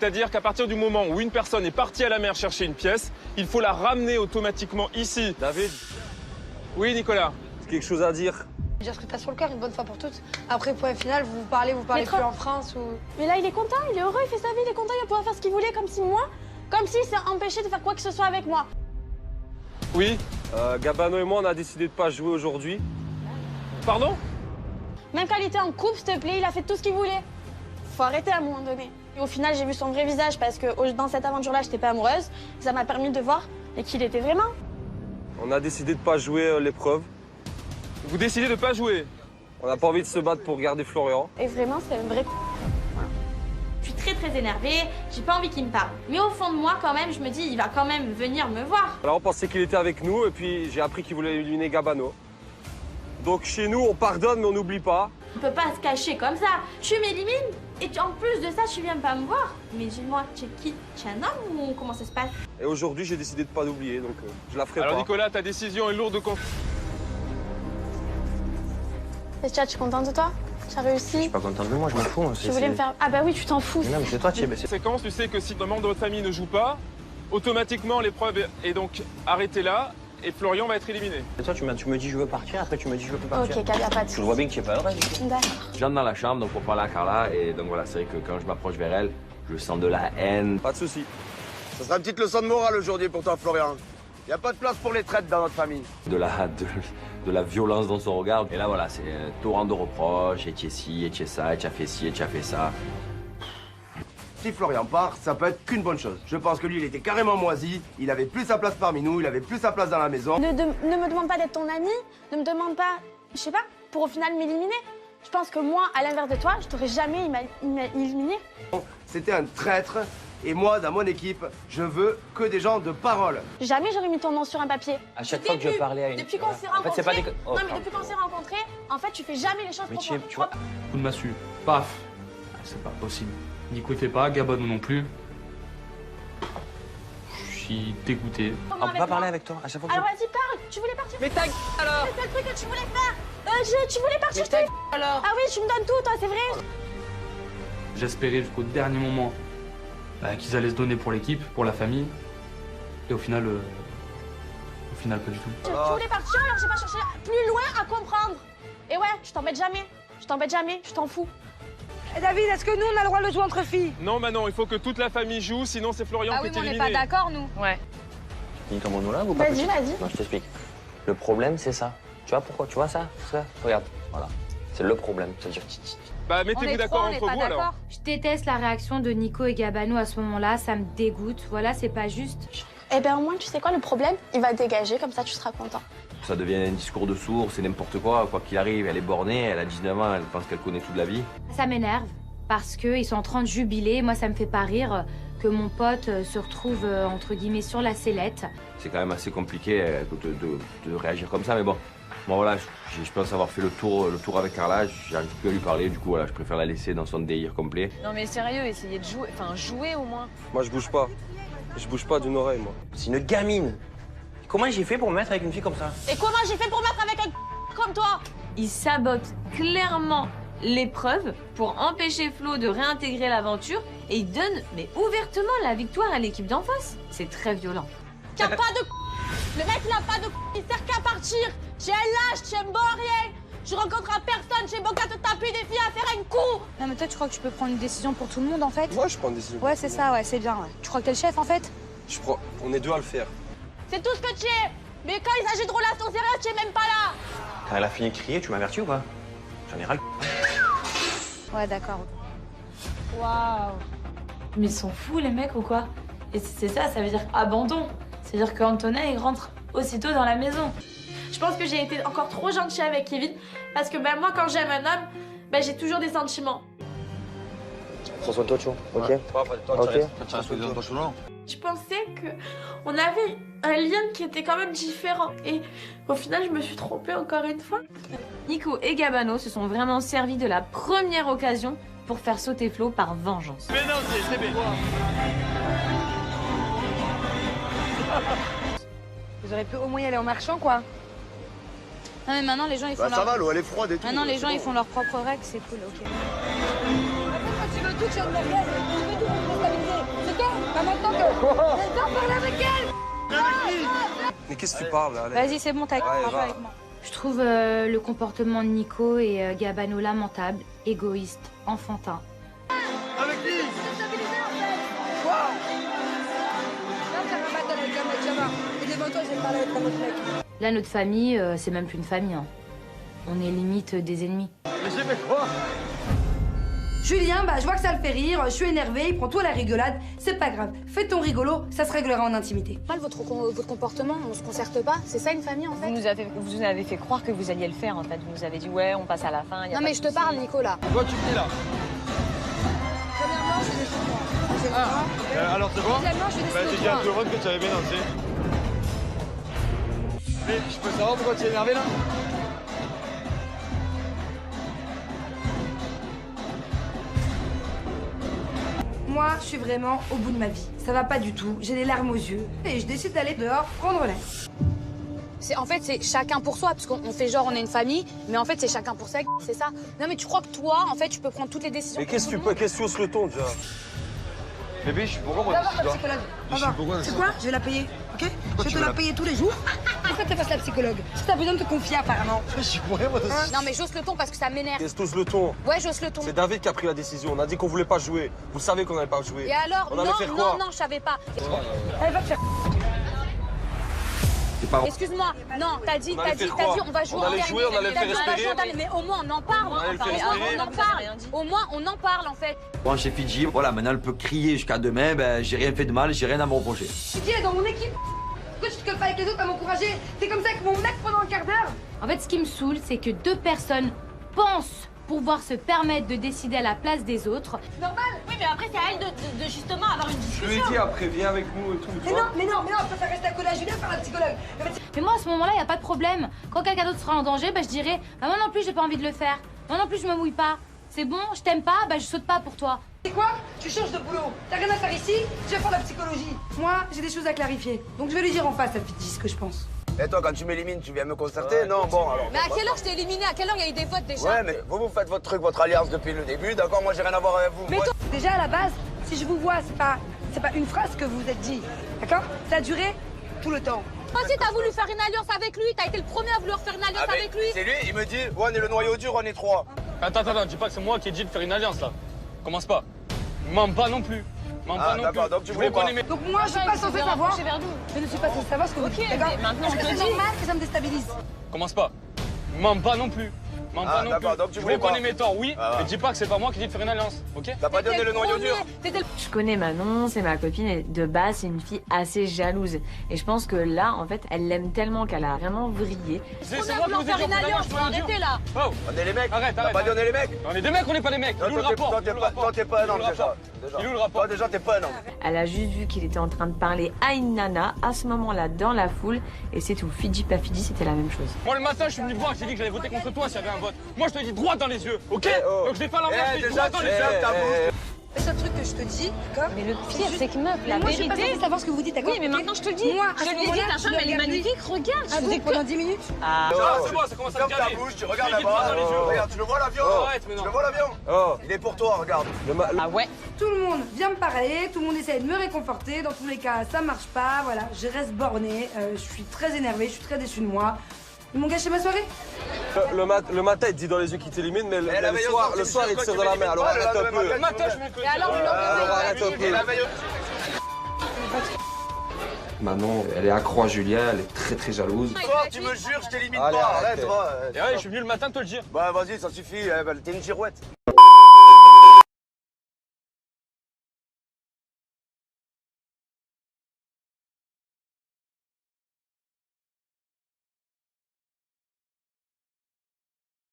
C'est-à-dire qu'à partir du moment où une personne est partie à la mer chercher une pièce, il faut la ramener automatiquement ici. David, Oui, Nicolas. quelque chose à dire? Dire ce que t'as sur le cœur une bonne fois pour toutes. Après, point final, vous parlez plus en France ou... Mais là, il est content, il est heureux, il fait sa vie, il est content, il va pouvoir faire ce qu'il voulait, comme s'il s'est empêché de faire quoi que ce soit avec moi. Oui. Gabano et moi, on a décidé de pas jouer aujourd'hui. Pardon? Même quand il était en couple, s'il te plaît, il a fait tout ce qu'il voulait. Faut arrêter à un moment donné. Et au final, j'ai vu son vrai visage parce que dans cette aventure-là, j'étais pas amoureuse. Ça m'a permis de voir qui il était vraiment. On a décidé de pas jouer l'épreuve. Vous décidez de pas jouer? On n'a pas envie de se battre pour garder Florian. Et vraiment, c'est un vrai... Je suis très énervée, j'ai pas envie qu'il me parle. Mais au fond de moi, quand même, je me dis, il va quand même venir me voir. Alors on pensait qu'il était avec nous et puis j'ai appris qu'il voulait éliminer Gabano. Donc chez nous, on pardonne mais on n'oublie pas. On peut pas se cacher comme ça. Tu m'élimines et en plus de ça, tu viens pas me voir. Mais dis-moi, tu es qui? Tu es un homme ou comment ça se passe? Et aujourd'hui, j'ai décidé de pas l'oublier, donc je la ferai Alors pas. Nicolas, ta décision est lourde de conséquences. Estia, tu es contente de toi? Tu as réussi? Je suis pas contente de moi, je m'en fous. Tu voulais me faire... Ah bah oui, tu t'en fous. Mais non, mais c'est toi, tu sais. Conséquence, tu sais que si un membre de votre famille ne joue pas, automatiquement l'épreuve est donc arrêtée là et Florian va être éliminé. Et toi, tu me dis je veux partir, après tu me dis je veux pas partir. Ok, Kalia, pas de Tu le vois bien que tu es pas heureuse. D'accord. Je rentre dans la chambre donc pour parler à Carla et donc voilà, c'est vrai que quand je m'approche vers elle, je sens de la haine. Pas de souci. Ça sera une petite leçon de morale aujourd'hui pour toi, Florian. Y a pas de place pour les traites dans notre famille. De la violence dans son regard. Et là voilà, c'est un torrent de reproches, et tu es ci, et tu es ça, et tu as fait ci, et tu as fait ça. Si Florian part, ça peut être qu'une bonne chose. Je pense que lui, il était carrément moisi, il avait plus sa place parmi nous, il avait plus sa place dans la maison. Ne me demande pas d'être ton ami, ne me demande pas, je sais pas, pour au final m'éliminer. Je pense que moi, à l'inverse de toi, je t'aurais jamais éliminé. C'était un traître, et moi, dans mon équipe, je veux que des gens de parole. Jamais j'aurais mis ton nom sur un papier. À chaque fois que je parlais à une... Depuis qu'on s'est En fait, c'est pas des... Non, mais depuis qu'on s'est rencontrés, en fait, tu fais jamais les choses Mais pour tu vois... Coup de massue. Paf. Ah, c'est pas possible. Nico il fait pas, Gabano non plus. Je suis dégoûté. On peut pas parler avec toi à chaque fois que Alors vas-y, parle. Tu voulais partir. Mais ta alors. C'est le truc que tu voulais faire. Tu voulais partir, je t'ai... alors. Ah oui, tu me donnes tout, toi, c'est vrai. J'espérais jusqu'au dernier moment qu'ils allaient se donner pour l'équipe, pour la famille. Et au final pas du tout. Tu voulais partir, alors j'ai pas cherché plus loin à comprendre. Et ouais, je t'embête jamais. Je t'en fous. Et David, est-ce que nous, on a le droit de le jouer entre filles? Non, Manon, il faut que toute la famille joue, sinon c'est Florian qui est éliminé. d'accord, nous. Ouais. Finis ton monologue ou pas? Vas-y, vas-y. Non, je t'explique. Le problème, c'est ça. Tu vois pourquoi? Tu vois ça? Regarde, voilà. C'est le problème. C'est-à-dire... Bah, mettez-vous d'accord entre vous, alors. Je déteste la réaction de Nico et Gabano à ce moment-là, ça me dégoûte. Voilà, c'est pas juste. Eh ben au moins, tu sais quoi, le problème, il va dégager, comme ça tu seras content. Ça devient un discours de sourd, c'est n'importe quoi qu'il arrive. Elle est bornée, elle a 19 ans, elle pense qu'elle connaît tout de la vie. Ça m'énerve parce qu'ils sont en train de jubiler. Moi, ça me fait pas rire que mon pote se retrouve, entre guillemets, sur la sellette. C'est quand même assez compliqué de réagir comme ça, mais bon. Moi voilà, je pense avoir fait le tour avec Carla, j'arrive plus à lui parler, du coup voilà, je préfère la laisser dans son délire complet. Non mais sérieux, essayez de jouer, jouer au moins. Moi, je bouge pas. Je bouge pas d'une oreille, moi. C'est une gamine. Comment j'ai fait pour me mettre avec une fille comme ça? Et comment j'ai fait pour mettre avec un comme toi? Il sabote clairement l'épreuve pour empêcher Flo de réintégrer l'aventure et il donne mais ouvertement la victoire à l'équipe d'en face. C'est très violent. Qui a pas de Le mec, il a pas de il sert qu'à partir. J'ai un lâche, j'ai un bon à rien. Je rencontre personne, j'ai bon qu'à te taper des filles à faire un coup. Non mais toi, tu crois que tu peux prendre une décision pour tout le monde, en fait? Moi, je prends une décision. Ouais, c'est ça, ouais, c'est bien, ouais. Tu crois que t'es le chef, en fait? On est deux à le faire. C'est tout ce que tu es. Mais quand il s'agit de relations sérieuses, tu es même pas là. Quand elle a fini de crier, tu m'as averti ou pas? J'en ai ras le... Ouais, d'accord. Waouh. Mais ils sont fous les mecs ou quoi? Et c'est ça, ça veut dire abandon. C'est-à-dire qu'Antonin, il rentre aussitôt dans la maison. Je pense que j'ai été encore trop gentille avec Kevin parce que ben, moi, quand j'aime un homme, ben, j'ai toujours des sentiments. Prends soin de toi, tu vois, ok? Ok. Je pensais qu'on avait un lien qui était quand même différent. Et au final, je me suis trompée encore une fois. Nico et Gabano se sont vraiment servis de la première occasion pour faire sauter Flo par vengeance. Mais non, c'est bien. Vous auriez pu au moins y aller en marchant, quoi. Non mais maintenant les gens ils font Bah, ça va, l'eau, elle est froide et tout. Maintenant les gens c'est ils bon. font leurs propres règles, c'est cool, ok. le truc, je suis une merguez. Tu veux tout me déstabiliser. C'est toi. Bah, maintenant que. Je dois parler avec elle. Mais qu'est-ce que tu parles là? Vas-y, c'est bon, t'as avec moi. Je trouve le comportement de Nico et Gabano lamentable, égoïste, enfantin. Avec qui? Quoi? Là, t'as un battle avec un mec, Jama. Et devant toi, j'ai parlé avec un autre mec. Là, notre famille, c'est même plus une famille. Hein. On est limite des ennemis. Mais j'ai fait quoi? Julien, bah je vois que ça le fait rire, je suis énervée, il prend tout à la rigolade, c'est pas grave. Fais ton rigolo, ça se réglera en intimité. Mal votre comportement, on se concerte pas, c'est ça une famille en fait? Vous nous avez fait croire que vous alliez le faire en fait. Vous nous avez dit ouais, on passe à la fin. Non mais je te parle Nicolas. Quoi tu fais là? Premièrement, je suis des chez moi. Alors c'est quoi? Deuxièmement, je suis des Bah j'ai dit à tout le monde que tu avais bien dansé. Mais je peux savoir pourquoi tu es énervé là? Moi, je suis vraiment au bout de ma vie. Ça va pas du tout, j'ai des larmes aux yeux. Et je décide d'aller dehors prendre l'air. En fait c'est chacun pour soi, parce qu'on fait genre on est une famille, mais en fait c'est chacun pour ça, c'est ça. Non mais tu crois que toi, en fait, tu peux prendre toutes les décisions. Mais qu'est-ce que tu hausses le ton déjà? Bébé, je suis pourquoi moi? Va voir ta psychologue. Va voir. C'est quoi? Je vais la payer, ok? Je vais te la payer tous les jours. Pourquoi tu fasses la psychologue? Si t'as besoin de te confier apparemment. Je suis pour rien moi aussi. Non mais j'ose le ton parce que ça m'énerve. Qu'est-ce que tu hausses le ton? Ouais, j'ose le ton. C'est David qui a pris la décision. On a dit qu'on voulait pas jouer. Vous savez qu'on n'allait pas jouer. Et alors? On allait faire Non, quoi? non, je savais pas. Elle va te faire. Excuse-moi, non, t'as dit, On allait faire quoi? on va jouer On en allait dernier. jouer, on allait le faire espérer. Mais au moins on en parle. On allait le faire espérer. On en parle. Au moins on en parle en fait. Bon, chez Fidji, voilà, maintenant elle peut crier jusqu'à demain, ben j'ai rien fait de mal, j'ai rien à me reprocher. Tu dis, elle est dans mon équipe. Pourquoi tu te colles pas avec les autres à m'encourager? T'es comme ça avec mon mec pendant un quart d'heure. En fait, ce qui me saoule, c'est que deux personnes pensent pouvoir se permettre de décider à la place des autres. Normal. Oui, mais après, c'est à elle de justement avoir une Je lui ai discussion. dit après, viens avec nous et tout. Mais non, je préfère rester à côté à Julien faire la psychologue. Mais moi, à ce moment-là, il n'y a pas de problème. Quand quelqu'un d'autre sera en danger, bah, je dirais bah, moi non plus, j'ai pas envie de le faire. Moi non plus, je me mouille pas. C'est bon, je t'aime pas, bah, je saute pas pour toi. C'est quoi? Tu changes de boulot. T'as rien à faire ici, tu vas faire la psychologie. Moi, j'ai des choses à clarifier. Donc je vais lui dire en face à Fidji ce que je pense. Et toi quand tu m'élimines, tu viens me concerter? Non, bon alors. Mais à quelle heure je t'ai éliminé? À quelle heure il y a eu des votes déjà? Ouais, mais vous faites votre truc, votre alliance depuis le début, d'accord? Moi j'ai rien à voir avec vous. Mais Moi, toi, déjà à la base, si je vous vois, c'est pas une phrase que vous vous êtes dit. D'accord? Ça a duré tout le temps. Toi aussi t'as voulu faire une alliance avec lui, t'as été le premier à vouloir faire une alliance mais avec lui. c'est lui, il me dit, ouais, on est le noyau dur, on est trois. Attends, dis pas que c'est moi qui ai dit de faire une alliance là. Commence pas. Mens pas non plus. Mens pas non d'accord, plus. donc tu Je voulais vous pas. connais mes... Donc moi, je suis pas censée savoir. vers nous. Je ne suis pas censée savoir ce que vous dites. D'accord? mais maintenant, Parce on que te c'est dit. normal que ça me déstabilise. Commence pas. Mens pas non plus. Mens pas non d'accord, plus. donc tu Je voulais vous connais pas. mes torts, oui. Ah, Mais dis pas que c'est pas moi qui ai dit de faire une alliance, ok? T'as pas donné le noyau dur? Je connais Manon, c'est ma copine, et de base, c'est une fille assez jalouse. Et je pense que là, en fait, elle l'aime tellement qu'elle a vraiment vrillé. C'est On a moi voulu en qui vous ai faire dit une de faire alliance, faut arrêter là. Oh, On est les mecs. Arrête, T'as pas dit on est les mecs? on est des mecs, on n'est pas des mecs. Il est où le rapport? Toi t'es pas un homme déjà. Il est où le rapport? Toi déjà t'es pas un homme. Elle a juste vu qu'il était en train de parler à une nana à ce moment-là dans la foule, et c'est tout. Fidji, pas Fidji, c'était la même chose. Moi, le matin, je suis venu te voir, je t'ai dit que j'allais voter contre toi s'il y avait un vote. Moi, je te dis droit dans les yeux, ok? oh. Donc je vais pas l'envers, je te dis déjà, droit dans les yeux. ta bouche. Le seul truc que je te dis, d'accord? Mais le pire, c'est que meuf, la Moi, je suis pas vérité. censée savoir ce que vous dites, d'accord? Oui, mais maintenant je te le dis. Moi, Je te l'ai dit, ta femme, elle est magnifique, regarde. Ah bon, pendant 10 minutes? Ah, c'est bon, ça commence à me Ferme ta gaver. bouche, tu regardes Je t'ai dit droit là-bas. dans les yeux. Regarde, tu le vois l'avion? Arrête, mais non. Tu le vois l'avion? Oh, Il est pour toi, regarde. Ah ouais. Tout le monde vient me parler, tout le monde essaie de me réconforter. Dans tous les cas, ça marche pas. Voilà, je reste bornée. Je suis très énervée, je suis très déçue de moi. Ils m'ont gâché ma soirée. le matin, il te dit dans les yeux qu'il t'élimine, mais la veille au soir, le soir, il te tire dans la main. Alors arrête un peu. Le matin, je mets le Et alors, Alors arrête un peu. La veille Manon, elle est accro à Julien, elle est très très jalouse. Toi, tu me jures, je t'élimine Allez, pas. arrête. Arrête, toi. Et ouais, je suis venu le matin te le dire. Bah vas-y, ça suffit. T'es une girouette.